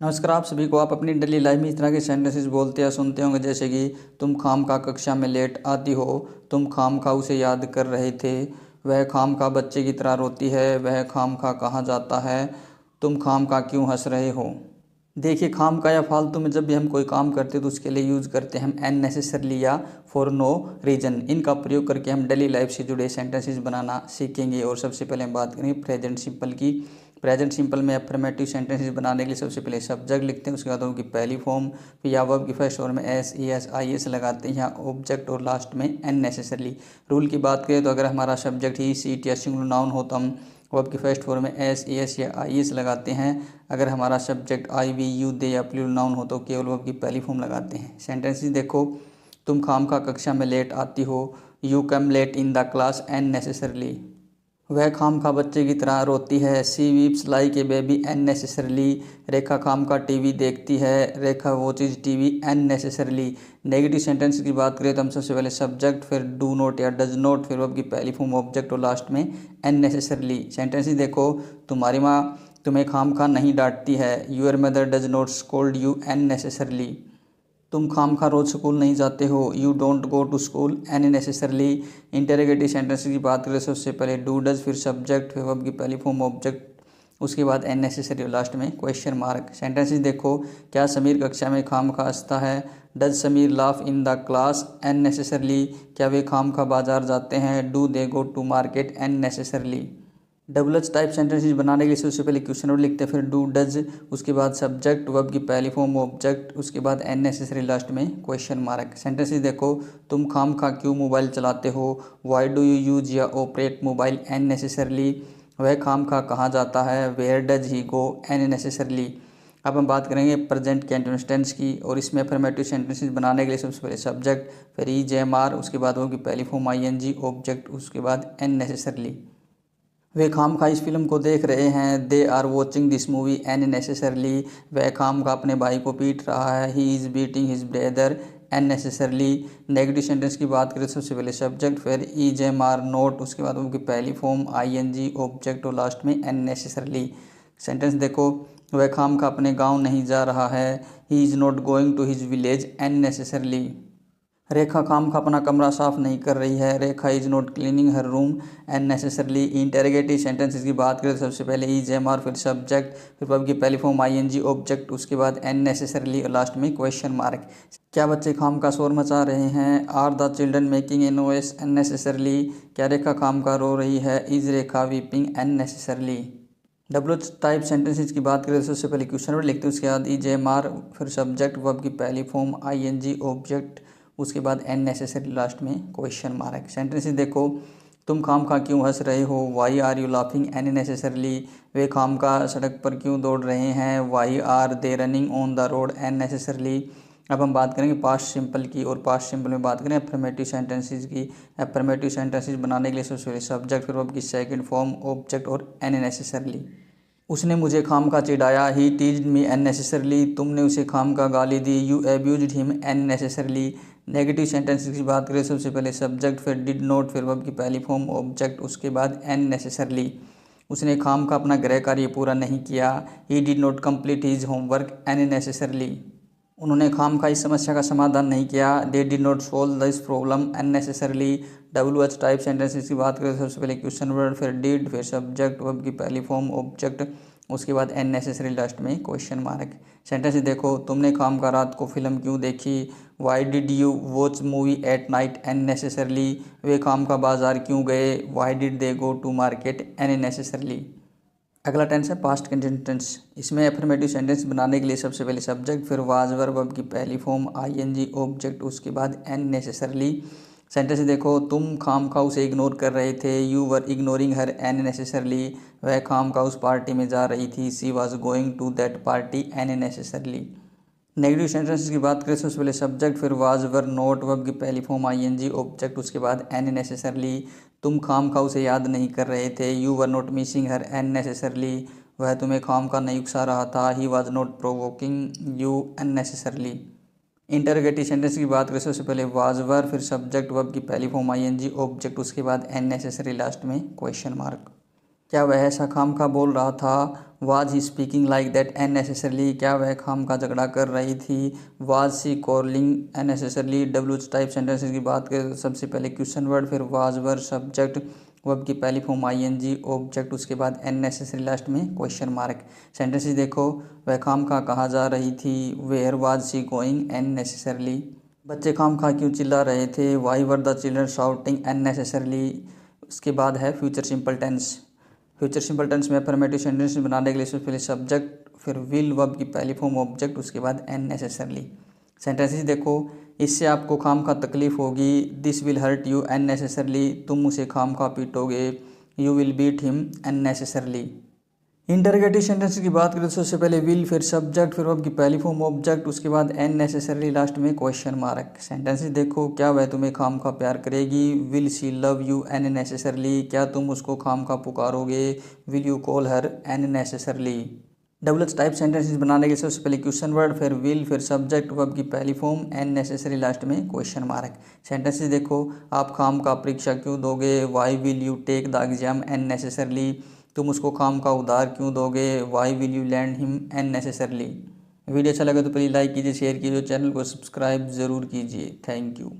नमस्कार आप सभी को। आप अपनी डेली लाइफ में इस तरह के सेंटेंसेस बोलते या सुनते होंगे, जैसे कि तुम खामखा कक्षा में लेट आती हो, तुम खामखा उसे याद कर रहे थे, वह खामखा बच्चे की तरह रोती है, वह खामखा कहाँ जाता है, तुम खामखा क्यों हंस रहे हो। देखिए, खामखा या फालतू में जब भी हम कोई काम करते हैं तो उसके लिए यूज़ करते हैं हम अननेसेसरली या फॉर नो रीज़न। इनका प्रयोग करके हम डेली लाइफ से जुड़े सेंटेंसेस बनाना सीखेंगे। और सबसे पहले हम बात करेंगे प्रेजेंट सिंपल की। प्रेजेंट सिंपल में अफर्मेटिव सेंटेंसेस बनाने के लिए सबसे पहले सब्जेक्ट लिखते हैं, उसके बाद उनकी पहली फॉर्म, फिर या वर्ब की फर्स्ट फॉर्म में S E S I S लगाते हैं, या ऑब्जेक्ट और लास्ट में अननेसेसरली। रूल की बात करें तो अगर हमारा सब्जेक्ट ही सीट या सिंगुलर नाउन हो तो हम वर्ब की फर्स्ट फॉर्म में एस ई एस या आई एस लगाते हैं। अगर हमारा subject I we you they या प्लूरल नाउन हो तो केवल वर्ब की पहली फॉर्म लगाते हैं। सेंटेंसेस देखो, तुम खामखा कक्षा में लेट आती हो, you come late in the class unnecessarily. वह खामखा बच्चे की तरह रोती है, she weeps like a baby unnecessarily. Rekha खामखा टीवी देखती है, Rekha watches TV unnecessarily. Negative sentence की बात करें तो हम सबसे पहले सब्जेक्ट, फिर डू नॉट या डज नॉट, फिर वर्ब की पहली फॉर्म ऑब्जेक्ट और लास्ट में अननेसेसरली। सेंटेंस देखो, तुम्हारी माँ तुम्हें खामखा नहीं डांटती है, your mother does not scold you unnecessarily. तुम खामखा रोज स्कूल नहीं जाते हो, you don't go to school unnecessarily. Interrogative sentence की बात करें सबसे पहले डू डज, फिर सब्जेक्ट, फिर वर्ब की पहली फॉर्म ऑब्जेक्ट, उसके बाद अननेसेसरी, लास्ट में क्वेश्चन मार्क। सेंटेंसेस देखो, क्या समीर कक्षा में खामखा हंसता है, does Sameer laugh in the class unnecessarily. क्या वे खामखा बाजार जाते हैं, do they go to market unnecessarily. Double H type sentences बनाने के लिए सबसे पहले क्वेश्चन वर्ड लिखते हैं, फिर डू डज, उसके बाद सब्जेक्ट, वर्ब की पहली फॉर्म ऑब्जेक्ट, उसके बाद अननेसेसरी, लास्ट में क्वेश्चन मार्क। सेंटेंसेस देखो, तुम खामखा क्यों मोबाइल चलाते हो, व्हाई डू यू यूज या ऑपरेट मोबाइल अननेसेसरली। वह खामखा कहाँ जाता है, where does he go unnecessarily. अब हम बात करेंगे प्रेजेंट कंटीन्यूअस टेंस की, और इसमें अफर्मेटिव सेंटेंसेस बनाने के लिए सबसे पहले सब्जेक्ट, फिर ई जे एम आर, उसके बाद वर्ब की पहली form I N G, object, उसके बाद अननेसेसरली। वे खामखा इस फिल्म को देख रहे हैं, they are watching this movie unnecessarily. वह खामखा अपने भाई को पीट रहा है, he is beating his brother unnecessarily. Negative sentence की बात करें सबसे पहले सब्जेक्ट, फिर ई जेम आर नोट, उसके बाद उनकी पहली form I N G, object और लास्ट में अननेसेसरली। सेंटेंस देखो, वह खामखा अपने गाँव नहीं जा रहा है, he is not going to his village unnecessarily. Rekha खामखा अपना कमरा साफ नहीं कर रही है, Rekha is not cleaning her room unnecessarily. Interrogative sentences की बात करें तो सबसे पहले इज एम आर, फिर सब्जेक्ट, फिर वर्ब की पहली form I N G, object, उसके बाद अननेसेसरली और लास्ट में क्वेश्चन मार्क। क्या बच्चे खामखा शोर मचा रहे हैं, are the children making a noise unnecessarily. क्या रेखा खामखा रो रही है, is Rekha weeping unnecessarily. W type sentences की बात करें तो सबसे पहले क्वेश्चन वर्ड लिखते हैं, उसके बाद ई जे एम आर, फिर सब्जेक्ट, वर्ब की पहली form I N G, object, उसके बाद अननेसेसरी, लास्ट में क्वेश्चन मार्क। सेंटेंसेस देखो, तुम खामखा क्यों हंस रहे हो, why are you laughing unnecessarily. वे खामखा सड़क पर क्यों दौड़ रहे हैं, why are they running on the road unnecessarily. अब हम बात करेंगे पास्ट सिंपल की, और पास्ट सिंपल में बात करें अफर्मेटिव सेंटेंसेस की। अफर्मेटिव सेंटेंसेस बनाने के लिए सबसे पहले सब्जेक्ट, फिर वर्ब की सेकंड फॉर्म, ऑब्जेक्ट और अननेसेसरली। उसने मुझे खामखा चिढ़ाया, ही टीज्ड मी अननेसेसरली। तुमने उसे खामखा गाली दी, you abused him unnecessarily. Negative sentences की बात करें सबसे पहले सब्जेक्ट, फिर डिड नॉट, फिर वर्ब की पहली फॉर्म, ऑब्जेक्ट, उसके बाद अननेसेसरली। उसने खामखा अपना गृह कार्य पूरा नहीं किया, he did not complete his homework unnecessarily. उन्होंने खामखा इस समस्या का समाधान नहीं किया, they did not solve this problem unnecessarily. W H type sentences की बात करें तो सबसे पहले क्वेश्चन वर्ड, फिर डिड, फिर सब्जेक्ट, वर्ब की पहली फॉर्म, ऑब्जेक्ट, उसके बाद अननेसेसरी, लास्ट में क्वेश्चन मार्क। सेंटेंस देखो, तुमने खामखा रात को फिल्म क्यों देखी, why did you watch movie at night unnecessarily. वे खामखा बाजार क्यों गए, why did they go to market unnecessarily. अगला टेंस है पास्ट कंटिन्यूअस टेंस। इसमें अफर्मेटिव सेंटेंस बनाने के लिए सबसे पहले सब्जेक्ट, फिर वाज वर्ब की पहली form I N G, object, उसके बाद अननेसेसरली। सेंटेंस देखो, तुम खामखा उसे इग्नोर कर रहे थे, you were ignoring her unnecessarily. वह खामखा उस पार्टी में जा रही थी, she was going to that party unnecessarily. Negative sentences की बात करें सबसे पहले सब्जेक्ट, फिर वाज वर नॉट, वर्ब की पहली form I N G, object, उसके बाद अननेसेसरली। तुम खामखा उसे याद नहीं कर रहे थे, you were not missing her unnecessarily. वह तुम्हें खामखा नहीं उकसा रहा था, he was not provoking you unnecessarily. Interrogative sentence की बात करें सबसे पहले वाज वर, फिर सब्जेक्ट, वर्ब की पहली form I N G, object, उसके बाद अननेसेसरी, लास्ट में क्वेश्चन मार्क। क्या वह ऐसा खामखा बोल रहा था। Was he speaking like that unnecessarily, क्या वह खामखा झगड़ा कर रही थी। Was she calling unnecessarily. W type sentences की बात करें तो सबसे पहले क्वेश्चन वर्ड, फिर वाज वर्ड सब्जेक्ट, वर्ब की पहली फॉर्म आईएनजी ऑब्जेक्ट, उसके बाद अननेसेसरी लास्ट में क्वेश्चन मार्क। सेंटेंसेस देखो, वह खामखा कहाँ जा रही थी। Where was she going unnecessarily. बच्चे खामखा क्यों चिल्ला रहे थे। Why were the children shouting unnecessarily. उसके बाद है future simple tense. Future simple tense में अफर्मेटिव सेंटेंस बनाने के लिए सबसे पहले सब्जेक्ट, फिर विल वर्ब की पहली फॉर्म ऑब्जेक्ट, उसके बाद अननेसेसरली। सेंटेंसेस देखो, इससे आपको खामखा तकलीफ होगी। This will hurt you unnecessarily, तुम उसे खामखा पीटोगे। You will beat him unnecessarily. Interrogative sentence की बात करें तो सबसे पहले विल, फिर सब्जेक्ट, फिर वर्ब की पहली फॉर्म ऑब्जेक्ट, उसके बाद अननेसेसरली, लास्ट में क्वेश्चन मार्क। सेंटेंसेस देखो, क्या वह तुम्हें खामखा प्यार करेगी। Will she love you unnecessarily, क्या तुम उसको खामखा पुकारोगे। Will you call her unnecessarily. Double type sentences बनाने के सबसे पहले क्वेश्चन वर्ड, फिर विल, फिर सब्जेक्ट, वर्ब की पहली फॉर्म, अननेसेसरी, लास्ट में क्वेश्चन मार्क। सेंटेंसेस देखो, आप खामखा परीक्षा क्यों दोगे। Why will you take the exam unnecessarily, तुम उसको खामखा उधार क्यों दोगे। Why will you lend him unnecessarily. Video अच्छा लगा तो प्लीज़ लाइक कीजिए, शेयर कीजिए, चैनल को सब्सक्राइब ज़रूर कीजिए। Thank you.